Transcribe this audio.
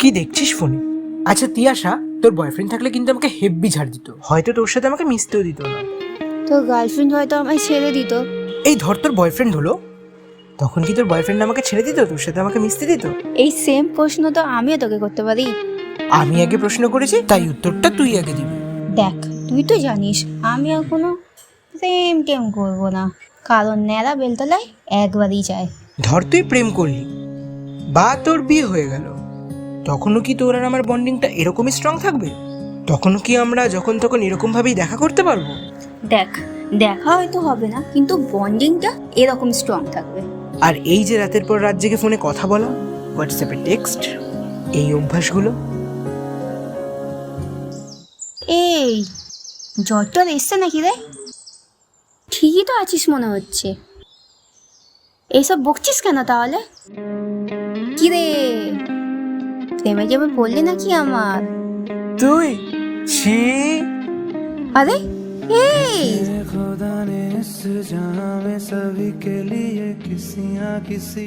কি দেখছিস ফোনে? আচ্ছা তিয়াশা, তোর বয়ফ্রেন্ড থাকলে কিন্তু আমাকে হেব্বি ঝাড় দিত, হয়তো তোর সাথে আমাকে মিশতেও দিত না। তোর গার্লফ্রেন্ড হয়তো আমায় ছেড়ে দিত। এই ধর তোর বয়ফ্রেন্ড হলো, তখন কি তোর বয়ফ্রেন্ড আমাকে ছেড়ে দিত, তোর সাথে আমাকে মিশতে দিত? এই সেম প্রশ্ন তো আমিও তোকে করতে পারি। আমি আগে প্রশ্ন করেছি, তাই উত্তরটা তুই আগে দিবি। দেখ, তুই তো জানিস আমি আর কোনো প্রেম টেম করবো না, কারণ ন্যাড়া বেলতলায় একবারই যায়। ধর তুই প্রেম করলি বা তোর বিয়ে হয়ে গেল, তখনও কি তোর আর আমার বন্ডিংটা এরকমই স্ট্রং থাকবে? তখনও কি আমরা যখন তখন এরকম ভাবেই দেখা করতে পারবো? দেখ, দেখা হয়তো হবে না, কিন্তু বন্ডিংটা এরকম স্ট্রং থাকবে। আর এই যে রাতের পর রাত জেগে ফোনে কথা বলা, হোয়াটসঅ্যাপে টেক্সট, এই অভ্যাসগুলো। এই জ্বর টর এসছে নাকি রে? ঠিকই তো আছিস মনে হচ্ছে। এইসব বকছিস কেন তাহলে? কি রে, প্রেমে যাবে বললি নাকি আমার? তুই ছি। আরে এই खुदा ने इस जहां में सभी के लिए किसी ना किसी